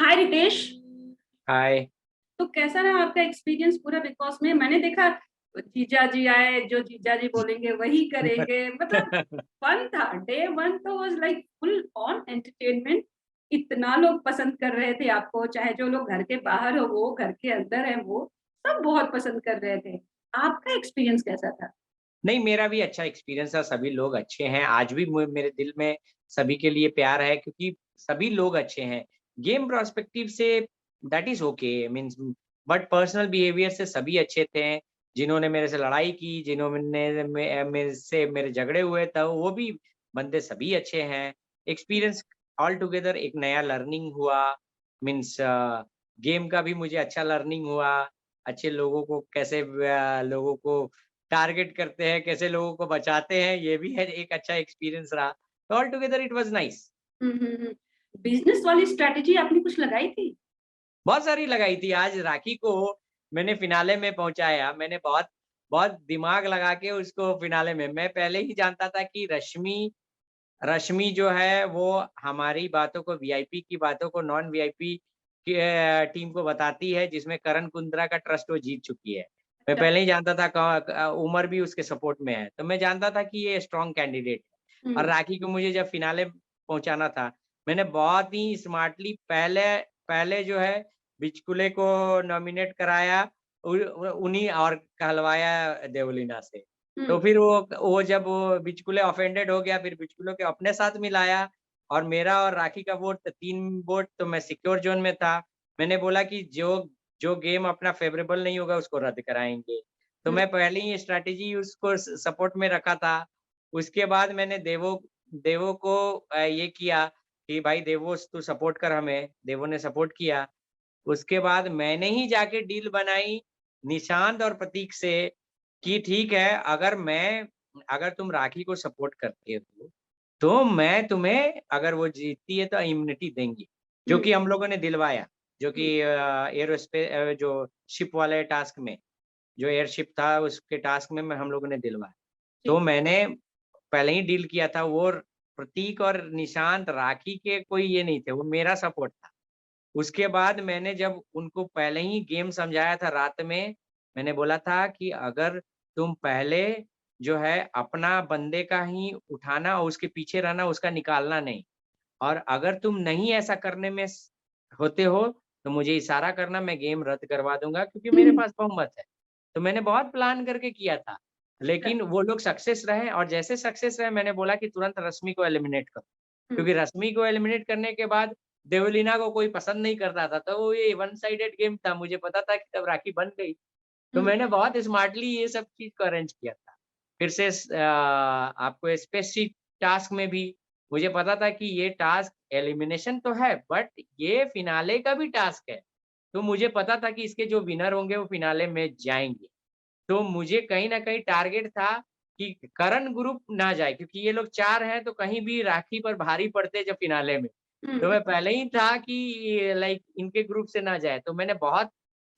हाय रितेश। हाय। तो कैसा रहा आपका एक्सपीरियंस पूरा बिग बॉस में? मैंने देखा जीजा जी आए, जो जीजा जी बोलेंगे वही करेंगे, मतलब फन था। डे वन तो was like full on entertainment. इतना लोग पसंद कर रहे थे आपको, चाहे जो लोग घर के बाहर हो वो, घर के अंदर है वो, सब बहुत पसंद कर रहे थे। आपका एक्सपीरियंस कैसा था? नहीं, मेरा भी अच्छा एक्सपीरियंस था, सभी लोग अच्छे हैं। आज भी मेरे दिल में सभी के लिए प्यार है क्योंकि सभी लोग अच्छे हैं। Game perspective say that is okay means, but personal behaviour से सभी अच्छे थे। जिन्होंने मेरे से लड़ाई की, जिन्होंने मेरे से मेरे झगड़े हुए तो वो भी बंदे सभी अच्छे हैं। एक्सपीरियंस ऑल टुगेदर एक नया लर्निंग हुआ मीन्स गेम का भी मुझे अच्छा लर्निंग हुआ। अच्छे लोगों को कैसे लोगों को टारगेट करते हैं, कैसे लोगों को बचाते हैं, ये भी है एक अच्छा एक्सपीरियंस रहा। तो all together it was nice. Business वाली स्ट्रेटेजी आपने कुछ लगाई थी? बहुत सारी लगाई थी। आज राखी को मैंने फिनाले में पहुँचाया। मैंने बहुत बहुत दिमाग लगा के उसको फिनाले में, मैं पहले ही जानता था कि रश्मि रश्मि जो है वो हमारी बातों को, वीआईपी की बातों को नॉन वीआईपी के टीम को बताती है, जिसमें करण कुंद्रा का ट्रस्ट वो जीत चुकी है। मैं अच्छा। पहले ही जानता था उमर भी उसके सपोर्ट में है, तो मैं जानता था कि ये स्ट्रॉन्ग कैंडिडेट है। और हम्म। राखी को मुझे जब फिनाले पहुँचाना था, मैंने बहुत ही स्मार्टली पहले पहले जो है बिचकुले को नॉमिनेट कराया, उन्हीं और कहलवाया देवलीना से। तो हम्म। फिर वो जब वो बिचकुले ऑफेंडेड हो गया, फिर बिचकुलों के अपने साथ मिलाया और मेरा और राखी का वोट 3 वोट, तो मैं सिक्योर ज़ोन में था। मैंने बोला कि जो जो गेम अपना फ़ेवरेबल नहीं होगा उसको रद्द कराएँगे। तो हम्म। मैं पहले ही स्ट्रैटेजी उसको सपोर्ट में रखा था। उसके बाद मैंने देवो देवो को ये किया कि भाई देवोस तू सपोर्ट कर हमें, देवो ने सपोर्ट किया। उसके बाद मैंने ही जाके डील बनाई निशांत और प्रतीक से कि ठीक है, अगर तुम राखी को सपोर्ट करते हो, तो मैं तुम्हें, अगर वो जीतती है तो इम्यूनिटी देंगे, जो हम्म। कि हम लोगों ने दिलवाया, जो हम्म। कि जो शिप वाले टास्क में, जो एयरशिप था उसके टास्क में हम लोगों ने दिलवाया। तो ठीक। मैंने पहले ही डील किया था, वो प्रतीक और निशांत राखी के कोई ये नहीं थे, वो मेरा सपोर्ट था। उसके बाद मैंने जब उनको पहले ही गेम समझाया था रात में, मैंने बोला था कि अगर तुम पहले जो है अपना बंदे का ही उठाना और उसके पीछे रहना, उसका निकालना नहीं। और अगर तुम नहीं ऐसा करने में होते हो, तो मुझे इशारा करना, मैं गेम रद्द करवा दूँगा क्योंकि मेरे हम्म। पास बहुमत है। तो मैंने बहुत प्लान करके किया था, अच्छा। लेकिन वो लोग सक्सेस रहे और जैसे सक्सेस रहे मैंने बोला कि तुरंत रश्मि को एलिमिनेट करो। हम्म। क्योंकि रश्मि को एलिमिनेट करने के बाद देवलीना को कोई पसंद नहीं करता था, तो वो ये वन साइडेड गेम था, मुझे पता था कि तब राखी बन गई। तो हम्म। मैंने बहुत स्मार्टली ये सब चीज़ को अरेंज किया था। फिर से आपको स्पेसिफिक टास्क में भी मुझे पता था कि ये टास्क एलिमिनेशन तो है, बट ये फिनाले का भी टास्क है। तो मुझे पता था कि इसके जो विनर होंगे वो फिनाले में जाएँगे। तो मुझे कहीं न कहीं टारगेट था कि करण ग्रुप ना जाए, क्योंकि ये लोग 4 हैं तो कहीं भी राखी पर भारी पड़ते जब फिनाले में। तो हम्म। मैं पहले ही था कि लाइक इनके ग्रुप से ना जाए, तो मैंने बहुत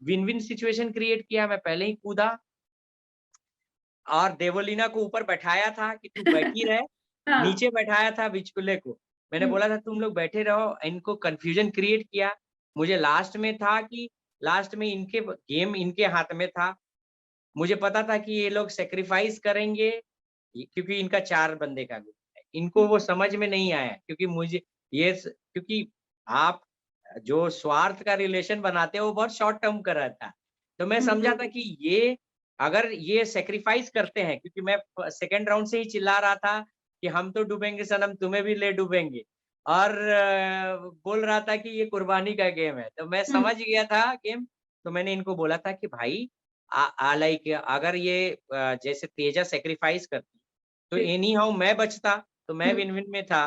विन-विन सिचुएशन क्रिएट किया, मैं पहले ही कूदा और देवोलीना को ऊपर बैठाया था कि तू बैठी रह, हाँ। नीचे बैठाया था बिचकुले को। मैंने हम्म। बोला था तुम लोग बैठे रहो, इनको कन्फ्यूजन क्रिएट किया। मुझे लास्ट में था कि लास्ट में इनके गेम इनके हाथ में था। मुझे पता था कि ये लोग सैक्रिफाइस करेंगे, क्योंकि इनका 4 बंदे का ग्रुप है। इनको हम्म। वो समझ में नहीं आया क्योंकि मुझे ये स क्योंकि आप जो स्वार्थ का रिलेशन बनाते हो वो बहुत शॉर्ट टर्म का रहता है। तो मैं समझा था हम्म। कि ये अगर ये सैक्रिफाइस करते हैं, क्योंकि मैं सेकंड राउंड से ही चिल्ला रहा था कि हम तो डूबेंगे सनम, तुम्हें भी ले डूबेंगे। और बोल रहा था कि ये कुर्बानी का गेम है। तो मैं हम्म। समझ गया था गेम, तो मैंने इनको बोला था कि भाई लाइक अगर ये जैसे तेजा सैक्रिफाइस करती, तो ठीक। एनी हाउ मैं बचता, तो मैं हम्म। विन-विन में था।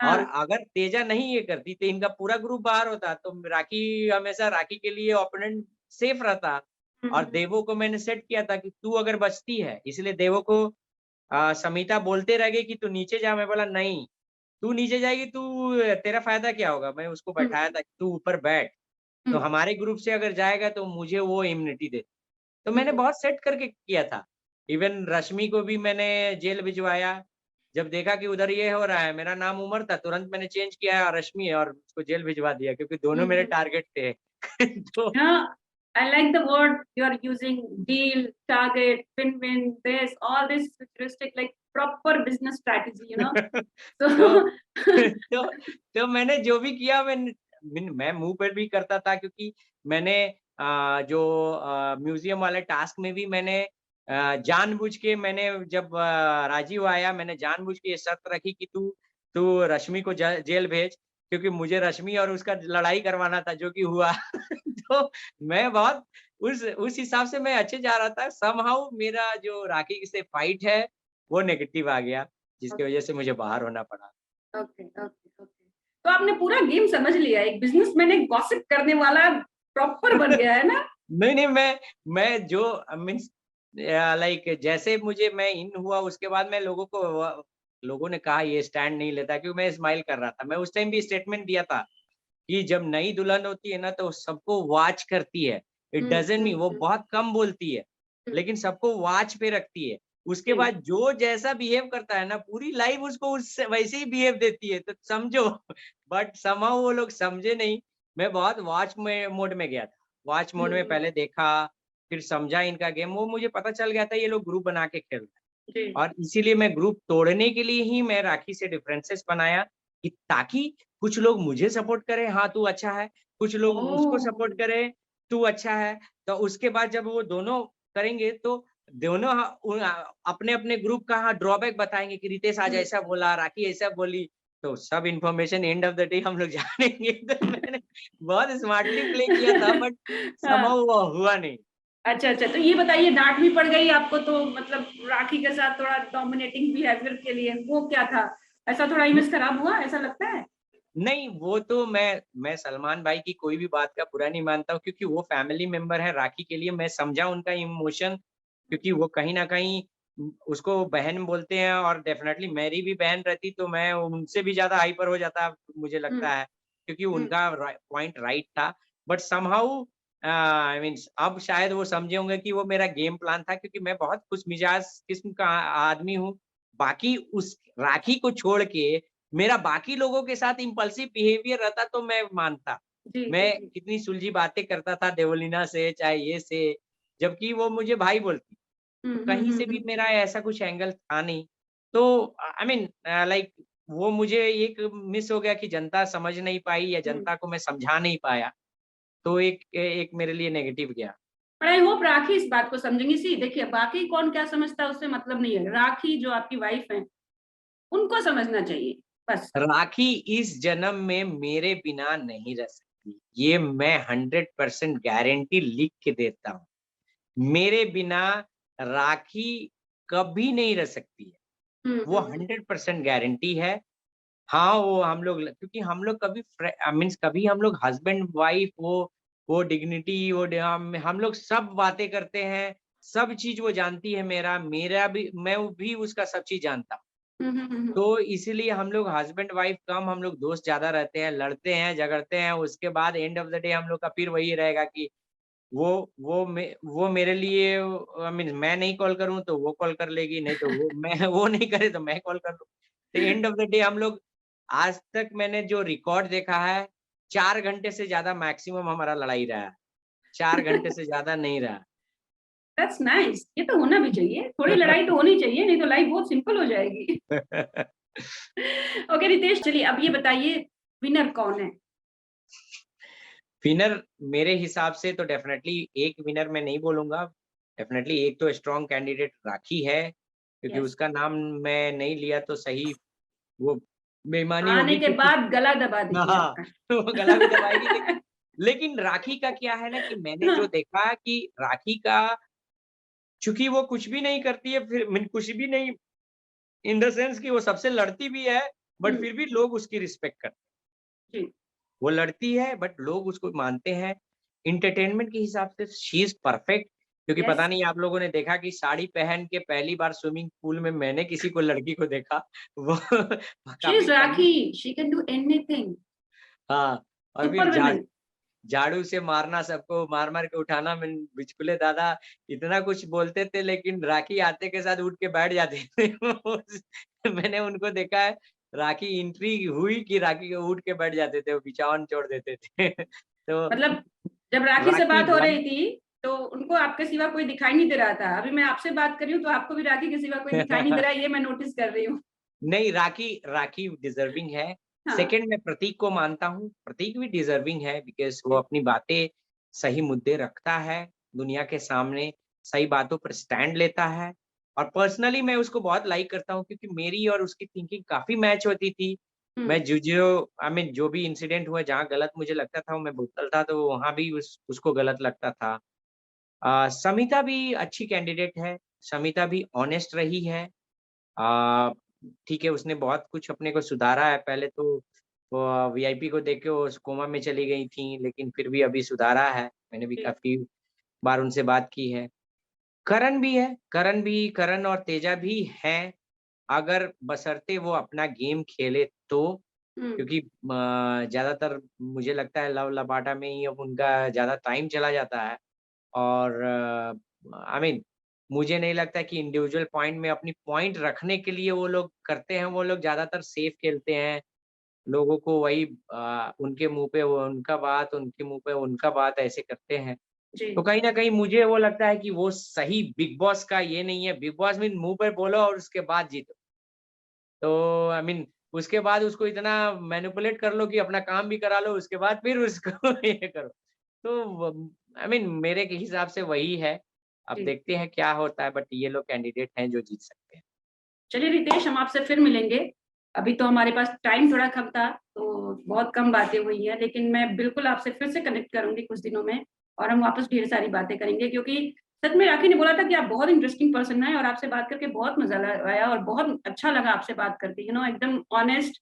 और हाँ। अगर तेजा नहीं ये करती, तो इनका पूरा ग्रुप बाहर होता, तो राखी हमेशा राखी के लिए ओपोनेंट सेफ रहता। और हम्म। देवो को मैंने सेट किया था कि तू अगर बचती है, इसलिए देवो को समिता बोलते रह गई कि तू नीचे जा, मैं बोला नहीं, तू नीचे जाएगी, तेरा फ़ायदा क्या होगा? मैं उसको बैठाया हम्म। था कि तू ऊपर बैठ, तो हम्म। हमारे ग्रुप से अगर जाएगा तो मुझे वो इम्यूनिटी दे। तो मैंने हम्म। बहुत सेट करके किया था। इवन रश्मि को भी मैंने जेल भिजवाया, जब देखा कि उधर ये हो रहा है, मेरा नाम उमर था, तुरंत मैंने चेंज किया है रश्मि है और उसको जेल भिजवा दिया क्योंकि दोनों मेरे हम्म। टारगेट थे। तो Yeah, I like the word you are using: deal, target, win-win. This, all this futuristic, like proper business strategy. You know. तो So, तो तो मैंने जो भी किया मैं मुँह पर भी करता था क्योंकि मैंने जो म्यूज़ियम वाले टास्क में भी मैंने जानबूझ के मैंने जब राजीव आया मैंने जानबूझ के ये शर्त रखी कि तू तू रश्मि को ज जेल भेज क्योंकि मुझे रश्मि और उसका लड़ाई करवाना था जो कि हुआ। तो मैं बहुत उस हिसाब से मैं अच्छे जा रहा था। समहाउ मेरा जो राखी से फाइट है, वो नेगेटिव आ गया। जिसकी वजह से मुझे बाहर होना पड़ा। Okay, okay, okay. तो आपने पूरा गेम समझ लिया, एक बिज़नेसमैन एक गॉसिप करने वाला प्रॉपर बन गया है ना? नहीं, नहीं मैं जो मीन्स लाइक जैसे मुझे मैं इन हुआ उसके बाद मैं लोगों ने कहा ये स्टैंड नहीं लेता क्योंकि मैं स्माइल कर रहा था। मैं उस टाइम भी स्टेटमेंट दिया था कि जब नई दुल्हन होती है ना तो सबको वॉच करती है। इट हुँ, डज़न्ट मीन हुँ, वो हुँ, बहुत कम बोलती है, हुँ। लेकिन सबको वॉच पे रखती है। उसके जी, बाद जो जैसा बिहेव करता है ना पूरी लाइफ़ उसको उससे वैसे ही बिहेव देती है तो समझो। बट समहाउ वो लोग समझे नहीं। मैं बहुत वॉच में मोड में गया था। वॉच मोड में हुँ, पहले देखा, फिर समझा इनका गेम, वो मुझे पता चल गया था ये लोग ग्रुप बना के खेल रहे हैं। जी। और इसीलिए मैं ग्रुप तोड़ने के लिए ही मैं राखी से डिफरेंसेस बनाया कि ताकि कुछ लोग मुझे सपोर्ट करें, हाँ, तू अच्छा है, कुछ लोग उसको ओह! सपोर्ट करें, तू अच्छा है। तो उसके बाद जब वो दोनों करेंगे तो दोनों अपने-अपने ग्रुप का हाँ ड्रॉबैक बताएँगे कि रितेश आज हुँ, ऐसा बोला, राखी ऐसा बोली, तो सब information end of the day हम लोग जानेंगे। तो मैंने बहुत स्मार्टली प्ले किया था बट हाँ। समहाउ वो हुआ नहीं। अच्छा, अच्छा। तो ये बताइए, डाँट भी पड़ गई आपको तो, मतलब राखी के साथ थोड़ा डोमिनेटिंग बिहेवियर के लिए, वो क्या था? ऐसा थोड़ा इमेज खराब हुआ, ऐसा लगता है? नहीं, वो तो मैं सलमान भाई की कोई भी बात का बुरा नहीं मानता हूँ क्योंकि वो फैमिली मेंबर है राखी के लिए मैं समझा उनका इमोशन क्योंकि वो कहीं न कहीं उसको बहन बोलते हैं और डेफ़िनेटली मेरी भी बहन रहती तो मैं उनसे भी ज़्यादा हाइपर हो जाता मुझे हुँ, लगता है, क्योंकि हुँ, उनका पॉइंट राइट था। बट समहाउ आई मीन्स अब शायद वो समझे होंगे कि वो मेरा गेम प्लान था क्योंकि मैं बहुत खुशमिजाज किस्म का आदमी हूँ। बाकी उस राखी को छोड़ के मेरा बाकी लोगों के साथ इम्पल्सिव बिहेवियर रहता तो मैं मानता। जी, जी, मैं जी। कितनी सुलझी बातें करता था देवलीना से, चाहे ये से, जबकि वो मुझे भाई बोलती। हुँ, तो हुँ, कहीं हुँ, से भी हुँ, मेरा ऐसा कुछ एंगल था नहीं। तो आई मीन लाइक वो मुझे एक मिस हो गया कि जनता समझ नहीं पाई या हुँ। जनता को मैं समझा नहीं पाया। तो एक मेरे लिए नेगेटिव गया। पर आई होप राखी इस बात को समझेंगी। सी देखिए, बाकी कौन क्या समझता है उससे मतलब नहीं है। राखी जो आपकी वाइफ हैं, उनको समझना चाहिए, बस। राखी इस जन्म में मेरे बिना नहीं रह सकती। ये मैं 100% गारंटी लिख के देता हूँ। मेरे बिना राखी कभी नहीं रह सकती है। हुँ, वो हुँ, हुँ। 100% गारंटी है। हाँ, वो हम लोग क्योंकि हम लोग कभी मीन्स कभी हम लोग हस्बैंड वाइफ वो डिग्निटी वो हम लोग सब बातें करते हैं, सब चीज़ वो जानती है मेरा भी मैं भी उसका सब चीज़ जानता हूँ। हुँ, हुँ, हुँ, हुँ। तो इसीलिए हम लोग हस्बैंड वाइफ कम हम लोग दोस्त ज़्यादा रहते हैं, लड़ते हैं, झगड़ते हैं, उसके बाद एंड ऑफ द डे हम लोग का फिर वही रहेगा कि वो मेरे लिए आई मीन मैं नहीं कॉल करूँ तो वो कॉल कर लेगी, नहीं तो वो मैं वो नहीं करे तो मैं कॉल कर लूँ। तो एंड ऑफ द डे हम लोग आज तक मैंने जो रिकॉर्ड देखा है, 4 घंटे से ज़्यादा मैक्सिमम हमारा लड़ाई रहा है। 4 घंटे से ज़्यादा नहीं रहा। That's nice. ये तो होना भी चाहिए। थोड़ी लड़ाई तो होनी चाहिए, नहीं तो लाइफ बहुत सिंपल हो जाएगी। ओके रितेश, चलिए अब ये बताइए, विनर कौन है? विनर मेरे हिसाब से तो डेफ़िनेटली एक विनर मैं नहीं बोलूँगा। डेफ़िनेटली एक तो स्ट्रॉन्ग कैंडिडेट राखी है, क्योंकि यस। उसका नाम मैं नहीं लिया तो सही वो बेईमानी आने होगी के क्योंकि बाद गला दबा देगी हाँ, आपका। तो वो गला भी दबाएगी लेकिन लेकिन राखी का क्या है ना कि मैंने जो हाँ। देखा कि राखी का चूँकि वो कुछ भी नहीं करती है फिर मीन कुछ भी नहीं इन द सेंस कि वो सबसे लड़ती भी है, बट हुँ, फिर भी लोग उसकी रिस्पेक्ट करते हैं। जी। वो लड़ती है बट लोग उसको मानते हैं। एंटरटेनमेंट के हिसाब से शी इज़ परफेक्ट क्योंकि यस। पता नहीं आप लोगों ने देखा कि साड़ी पहन के पहली बार स्विमिंग पूल में मैंने किसी को लड़की को देखा। वो शी काफ़ी is funny rakhi, she can do anything. हाँ, और फिर सुपर वुमन। झाड़ू से मारना सबको मार-मार के उठाना बिचकुले दादा इतना कुछ बोलते थे लेकिन राखी आते के साथ उठ के बैठ जाते थे। मैंने उनको देखा है, राखी एंट्री हुई कि राखी के उठ के बैठ जाते थे, वो बिछावन छोड़ देते थे। तो मतलब जब राखी से राखी बात हो वन, रही थी तो उनको आपके सिवा कोई दिखाई नहीं दे रहा था। अभी मैं आपसे बात कर रही हूँ तो आपको भी राखी के सिवा कोई दिखाई नहीं दे रहा है, ये मैं नोटिस कर रही हूँ। नहीं, राखी राखी डिजर्विंग है। हाँ। सेकंड, मैं प्रतीक को मानता हूँ, प्रतीक भी डिजर्विंग है बिकॉज़ वो जी, अपनी बातें, सही मुद्दे रखता है, दुनिया के सामने सही बातों पर स्टैंड लेता है। और पर्सनली मैं उसको बहुत लाइक करता हूँ क्योंकि मेरी और उसकी थिंकिंग काफ़ी मैच होती थी। हुँ, मैं जो आई मीन जो भी इंसिडेंट हुआ, जहाँ गलत मुझे लगता था, वो मैं बोलता था, तो वहाँ भी उसको गलत लगता था। समिता भी अच्छी कैंडिडेट है, समिता भी ऑनेस्ट रही है। अ, ठीक है, उसने बहुत कुछ अपने को सुधारा है, पहले तो वो वीआईपी को देख के वो कोमा में चली गई थीं, लेकिन फिर भी अभी सुधारा है। मैंने भी जी, काफ़ी बार उनसे बात की है। करण भी है, करण और तेजा भी हैं, अगर बशर्ते वो अपना गेम खेले तो। हुँ, क्योंकि ज़्यादातर मुझे लगता है लव-लपाटा में ही अब उनका ज़्यादा टाइम चला जाता है। और आई मीन मुझे नहीं लगता कि इंडिविजुअल पॉइंट में अपनी पॉइंट रखने के लिए वो लोग करते हैं, वो लोग ज़्यादातर सेफ खेलते हैं। लोगों को वही उनके मुँह पे वो उनका बात, उनके मुँह पे उनका बात, ऐसे करते हैं। तो जी, कहीं न कहीं मुझे वो लगता है कि वो सही बिग बॉस का ये नहीं है, बिग बॉस मीन मुँह पे बोलो और उसके बाद जीतो। तो आई मीन उसके बाद उसको इतना मैनिपुलेट कर लो कि अपना काम भी करा लो, उसके बाद फिर उसको ये करो। तो आई मीन मेरे के हिसाब से वही है। अब जी। देखते हैं क्या होता है, बट ये लोग कैंडिडेट हैं जो जीत सकते हैं। चलिए रितेश, हम आपसे फिर मिलेंगे। अभी तो हमारे पास टाइम थोड़ा कम था, तो बहुत कम बातें हुई हैं, लेकिन मैं बिल्कुल आपसे फिर से कनेक्ट करूँगी कुछ दिनों में और हम वापस ढेर सारी बातें करेंगे, क्योंकि सच में राखी ने बोला था कि आप बहुत इंटरेस्टिंग पर्सन हैं और आपसे बात करके बहुत मज़ा आया और बहुत अच्छा लगा आपसे बात करके, एकदम ऑनेस्ट,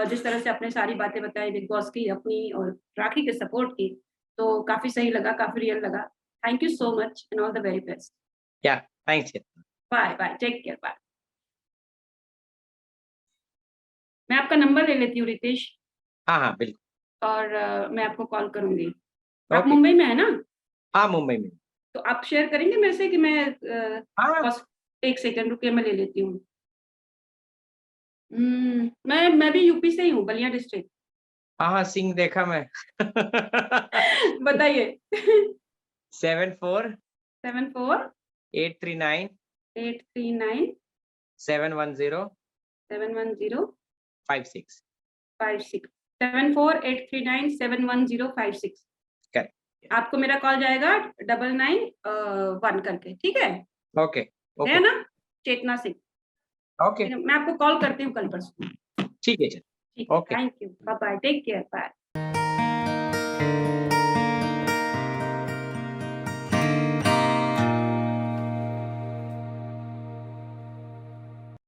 जिस तरह से आपने सारी बातें बताई बिग बॉस की, अपनी और राखी के सपोर्ट की, तो काफ़ी सही लगा, काफ़ी रियल लगा। Thank you so much and all the very best. Yeah thanks. Bye, bye, take care, bye. मैं आपका नंबर ले लेती हूँ रितेश, हाँ, हाँ, बिल्कुल। और मैं आपको कॉल करूँगी। आप ओके। मुंबई में हैं ना? हाँ, मुंबई में। तो आप शेयर करेंगे मेरे से कि मैं हाँ, बस 1 सेकंड रुकिए, मैं ले लेती हूँ। मैं भी यूपी से ही हूँ, बलिया डिस्ट्रिक्ट। हाँ, हाँ, सिंह देखा मैं। बताइए। 74 74 839 839 710 710 56। 56 74 839 710 56। करेक्ट। आपको मेरा कॉल जाएगा 99 1 करके, ठीक है? ओके, है ओके, ना? चेतना सिंह। ओके, मैं आपको कॉल करती हूँ कल परसों। ठीक है, चल। ठीक है, okay. Thank you. Bye bye, take care, bye.